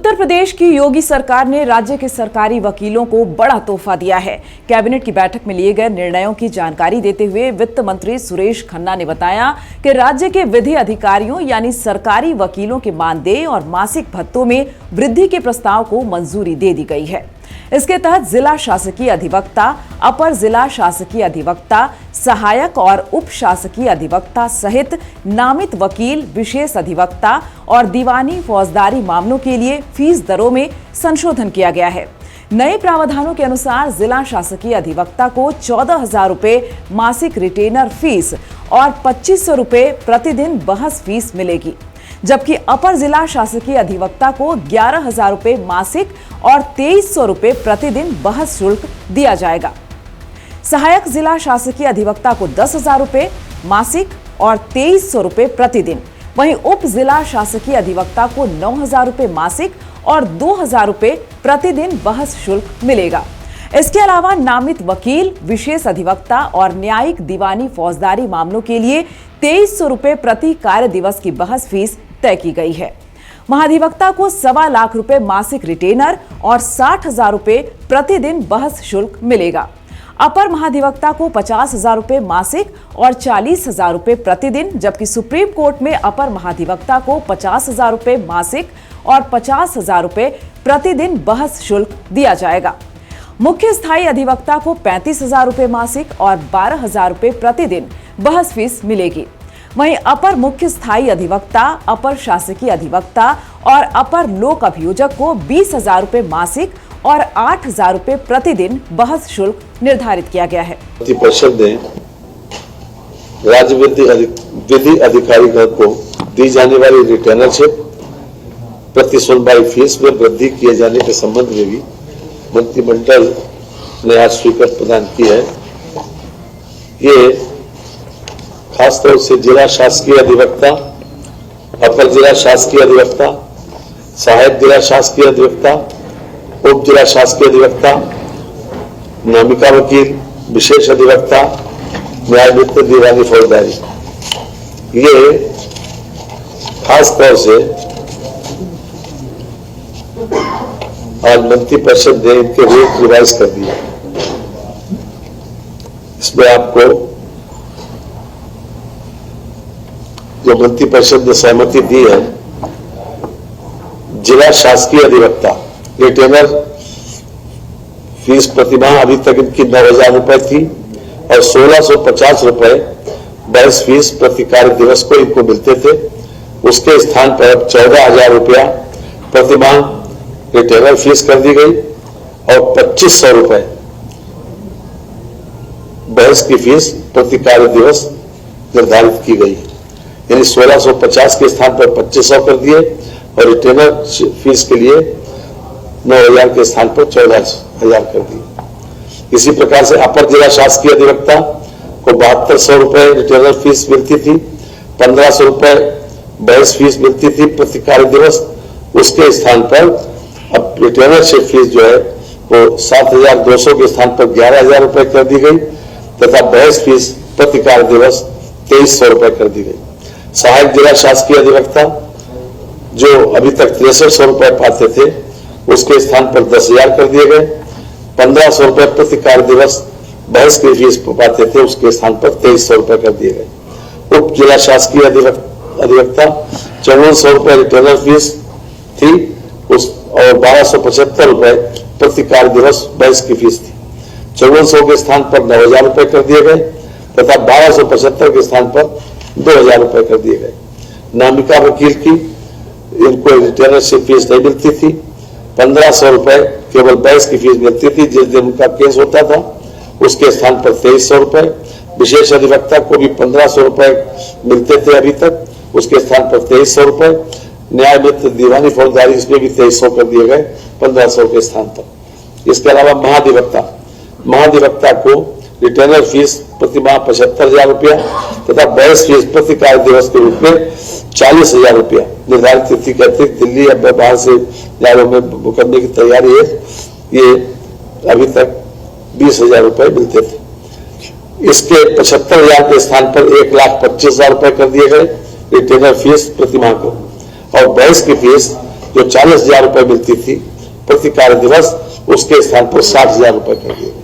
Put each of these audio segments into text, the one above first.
उत्तर प्रदेश की योगी सरकार ने राज्य के सरकारी वकीलों को बड़ा तोहफा दिया है। कैबिनेट की बैठक में लिए गए निर्णयों की जानकारी देते हुए वित्त मंत्री सुरेश खन्ना ने बताया कि राज्य के विधि अधिकारियों यानी सरकारी वकीलों के मानदेय और मासिक भत्तों में वृद्धि के प्रस्ताव को मंजूरी दे दी गई है। इसके तहत जिला शासकीय अधिवक्ता, अपर जिला शासकीय अधिवक्ता, सहायक और उप शासकीय अधिवक्ता सहित नामित वकील, विशेष अधिवक्ता और दीवानी फौजदारी मामलों के लिए फीस दरों में संशोधन किया गया है। नए प्रावधानों के अनुसार जिला शासकीय अधिवक्ता को 14,000 रुपए मासिक रिटेनर फीस और 2,500 रुपए प्रतिदिन बहस फीस मिलेगी, जबकि अपर जिला शासकीय अधिवक्ता को 11,000 रुपए मासिक और 2,300 रुपए प्रतिदिन बहस शुल्क दिया जाएगा। सहायक जिला शासकीय अधिवक्ता को 10,000 रुपए मासिक और 2,300 रुपए प्रतिदिन, वहीं उप जिला शासकीय अधिवक्ता को 9,000 रुपए मासिक और 2,000 रुपए प्रतिदिन बहस शुल्क मिलेगा। इसके अलावा नामित वकील, विशेष अधिवक्ता और न्यायिक दीवानी फौजदारी मामलों के लिए 2,300 रुपए प्रति कार्य दिवस की बहस फीस तय की गई है। महाधिवक्ता को 1.25 लाख रुपए मासिक रिटेनर और 60,000 रुपए प्रतिदिन बहस शुल्क मिलेगा। अपर महाधिवक्ता को 50,000 रुपए मासिक और 40,000 रुपए प्रतिदिन, जबकि सुप्रीम कोर्ट में अपर महाधिवक्ता को 50,000 रुपए मासिक और 50,000 रुपए प्रतिदिन बहस शुल्क दिया जाएगा। मुख्य स्थायी अधिवक्ता को 35,000 रुपए मासिक और 12,000 रुपए प्रतिदिन बहस फीस मिलेगी। वहीं अपर मुख्य स्थायी अधिवक्ता, अपर शासकीय अधिवक्ता और अपर लोक अभियोजक को 20,000 रुपए मासिक और 8,000 रुपए प्रतिदिन बहस शुल्क निर्धारित किया गया है। परिषद ने राज्य विधि अधिकारीगण को दी जाने वाली रिटेनरशिप, प्रति सुनवाई फीस में वृद्धि किए जाने के संबंध में भी मंत्रिमंडल ने आज स्वीकृति प्रदान की है। ये खासतौर से जिला शासकीय अधिवक्ता, अपर जिला शासकीय अधिवक्ता, सहायक जिला शासकीय अधिवक्ता, उप जिला शासकीय अधिवक्ता, नामिका वकील, विशेष अधिवक्ता, न्यायमित्र दीवानी फौजदारी, ये खासतौर से आज मंत्रिपरिषद ने इनके रेट रिवाइज कर दिए। इसमें आपको जो मंत्रिपरिषद ने सहमति दी है, जिला शासकीय अधिवक्ता रिटेनर फीस प्रतिमाह अभी तक इनकी 9,000 रुपए थी और 1,650 रुपए बहस फीस प्रति कार्य दिवस को इनको मिलते थे। उसके स्थान पर अब 14,000 रुपया प्रतिमाह रिटेनर फीस कर दी गई और 2,500 रुपए बहस की फीस प्रति कार्य दिवस निर्धारित की गई। यानी 1,650 के स्थान पर 2,500 कर दिए और रिटेनर फीस के लिए 9,000 के स्थान पर 14,000 कर दिए। इसी प्रकार से अपर जिला शासकीय अधिवक्ता को 7,200 रुपए रिटेनर फीस मिलती थी, 1,500 रुपए बहस फीस मिलती थी प्रति कार्य दिवस। उसके स्थान पर अब रिटेनरशिप फीस जो है वो 7,200 के स्थान पर 11,000 रुपए कर दी गई तथा बहस फीस प्रति कार्य दिवस 2,300 रुपए कर दी गई। सहायक जिला शासकीय अधिवक्ता जो अभी तक 6,300 रुपए पाते थे, उसके स्थान पर 10,000 कर दिए गए। 1,500 रुपए प्रति कार्य दिवस बहस की फीस पाते थे, उसके स्थान पर 2,300 रुपए कर दिए गए। उप जिला शासकीय अधिवक्ता 5,400 रुपए रिटेनर फीस थी और 1,275 रुपए प्रति कार्य दिवस बहस की फीस थी। 5,400 के स्थान पर 9,000 रुपए कर दिए गए तथा 1,275 के स्थान पर 2,000 रुपए कर दिए गए। नामिका वकील की इनको रिटेनरशिप फीस नहीं मिलती थी, 1,500 रुपए केवल बहस की फीस मिलती थी जिस दिन उनका केस होता था, उसके स्थान पर 2,300 रुपए। विशेष अधिवक्ता को भी 1,500 रुपए मिलते थे अभी तक, उसके स्थान पर 2,300 रुपए। न्याय मित्र दीवानी फौजदारी, इसमें भी 2,300 कर दिए गए 1,500 के स्थान पर। इसके अलावा महाधिवक्ता को रिटेनर फीस प्रतिमाह 75,000 रुपया तथा बहस फीस प्रति कार्य दिवस के रूप में 40,000 रुपया निर्धारित तिथि के अतिरिक्त दिल्ली या बाहर से न्यायालयों में करने की तैयारी है। ये अभी तक 20,000 रुपए मिलते थे। इसके 75,000 के स्थान पर 1,25,000 रुपए कर दिए गए रिटेनर फीस प्रतिमाह को और बहस की फीस जो 40,000 रुपए मिलती थी प्रति कार्य दिवस, उसके स्थान पर 60,000 रुपए कर दिए गए।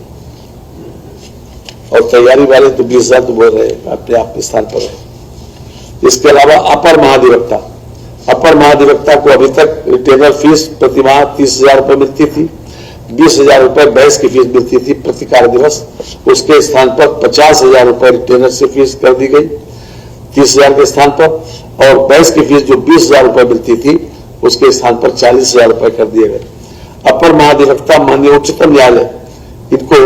और तैयारी वाले तो 20,000 तो बोल रहे हैं, अपने आप स्थान पर है। इसके अलावा अपर महाधिवक्ता को अभी तक रिटेनर फीस प्रति माह 30,000 रुपए मिलती थी। 20,000 रुपए बहस की फीस मिलती थी प्रति कार्य दिवस, उसके स्थान पर 50,000 रुपए रिटेनर से फीस कर दी गई 30,000 के स्थान पर। और बहस की फीस जो 20,000 रुपए मिलती थी उसके स्थान पर 40,000 रुपए कर दिए गए। अपर महाधिवक्ता माननीय उच्चतम न्यायालय, इनको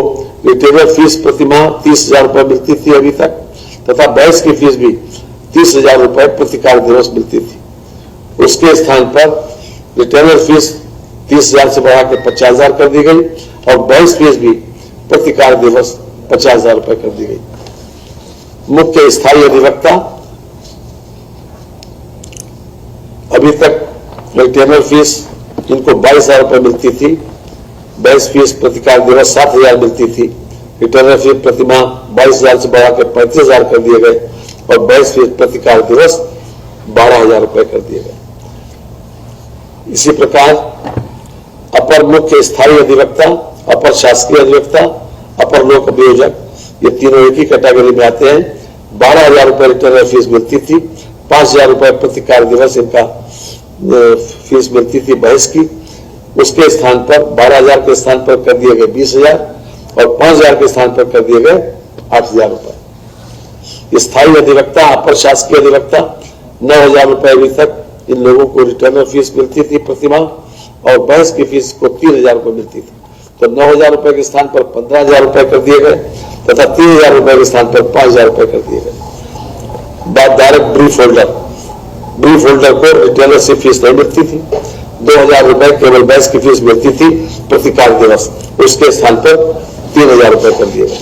रिटेनर फीस प्रति माह 30,000 रुपए मिलती थी अभी तक, तथा बहस की फीस भी 30,000 रुपए प्रति कार्य दिवस मिलती थी। उसके स्थान पर रिटेनर फीस 30,000 से बढ़ा के 50,000 कर दी गई और बहस फीस भी प्रति कार्य दिवस 50,000 रुपए कर दी गई। मुख्य स्थायी अधिवक्ता, अभी तक रिटेनर फीस इनको 22,000 रुपए मिलती थी, बहस फीस प्रति कार्य दिवस 7,000 मिलती थी। रिटेनर फीस प्रति माह 22,000 से बढ़ा के 35,000 कर दिए गए और बहस फीस प्रति कार्य दिवस 12,000 रुपए कर दिए गए। इसी प्रकार अपर मुख्य स्थायी अधिवक्ता, अपर शासकीय अधिवक्ता, अपर लोक अभियोजक, ये तीनों एक ही कैटेगरी में आते हैं। 12,000 रुपए रिटेनर फीस मिलती थी, 5,000 रुपए प्रति कार्य दिवस इनका फीस मिलती थी बहस की। उसके स्थान पर 12,000 के स्थान पर कर दिए गए 20,000 और 5,000 के स्थान पर कर दिए गए 8,000 रुपए। स्थायी अधिवक्ता, अपर शासकीय अधिवक्ता 9,000 रुपए अभी तक इन लोगों को रिटर्नर फीस मिलती थी प्रति माह और बहस की फीस को 3,000 रुपए मिलती थी। तो 9,000 रुपए के स्थान पर 15,000 रुपए कर दिए गए तथा 3,000 रुपए के स्थान पर 5,000 रुपए कर दिए गए। बात डायरेक्ट ब्रीफ होल्डर को रिटेलर से फीस नहीं मिलती थी। 2,000 रुपए केवल बहस की फीस मिलती थी प्रति कार्य दिवस, उसके स्थान पर 3,000 रुपए कर दिए गए।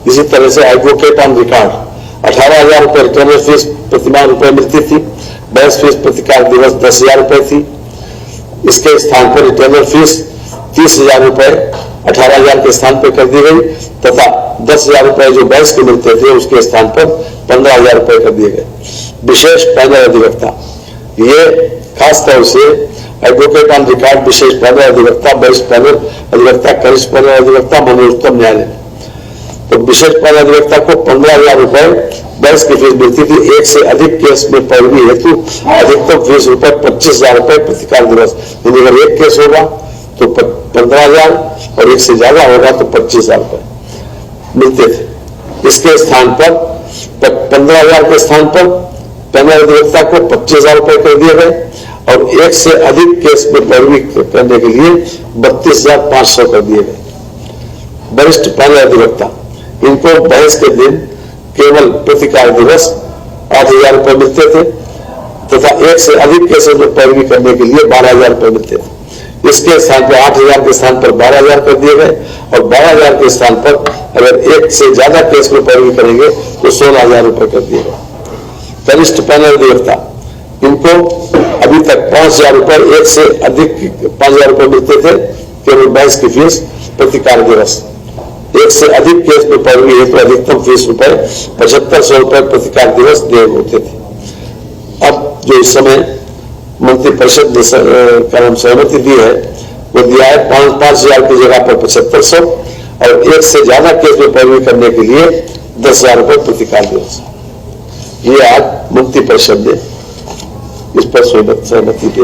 इसी तरह से एडवोकेट ऑन रिकॉर्ड 18,000 रुपए रिटेलर फीस प्रति माह रुपए मिलती थी, बहस फीस प्रति कार्य दिवस 10,000 रुपए थी। इसके स्थान पर रिटेलर फीस 30,000 रुपए 18,000 के स्थान पर कर दी गई तथा 10,000 रुपए जो बहस के मिलते थे उसके स्थान पर 15,000 रुपए कर दिए गए। विशेष पैनल अधिवक्ता, ये खासतौर से एडवोकेट ऑन रिकॉर्ड, विशेष पैनल अधिवक्ता, वरिष्ठ पैनल अधिवक्ता, कनिष्ठ पैनल अधिवक्ता, माननीय उच्चतम न्यायालय। तो विशेष पैनल अधिवक्ता को 15,000 रुपए बहस की फीस मिलती थी। एक से अधिक केस में पैरवी हेतु अधिकतम फीस रुपए 25,000 रुपए प्रति कार्य दिवस। यदि अगर एक केस होगा तो 15,000 और एक से ज्यादा होगा तो 25,000 रुपए मिलते थे। इसके स्थान पर 15,000 के स्थान पर पैनल अधिवक्ता को 25,000 रुपए कर दिए गए और एक से अधिक केस में पैरवी करने के लिए 32,500 कर दिए गए। वरिष्ठ पैनल अधिवक्ता, इनको बहस के दिन केवल प्रति कार्य दिवस 8,000 रुपए मिलते थे तथा एक से अधिक केसों में पैरवी करने के लिए 12,000 रुपए मिलते थे। इसके स्थान पर 8,000 के स्थान पर 12,000 कर दिए गए और 12,000 के स्थान पर अगर एक से ज्यादा केस में पैरवी करेंगे तो 16,000 रुपए कर दिए गए। कनिष्ठ पैनल अधिवक्ता, इनको अभी तक 5,000 रुपए, एक से अधिक 5,000 रुपए मिलते थे केवल बहस की फीस प्रति कार्य दिवस। एक से अधिक केस में पैरवी है तो अधिकतम फीस रुपए 7,500 रुपए प्रति कार्य दिवस देय होते थे। अब जो इस समय मंत्रिपरिषद ने सहमति दी है वो दिया है 5,000 की जगह पर 7,500 और एक से ज्यादा केस में पैरवी करने के लिए 10,000 रुपए प्रति कार्य दिवस। ये आज मंत्रिपरिषद ने इस पर सहमति दी।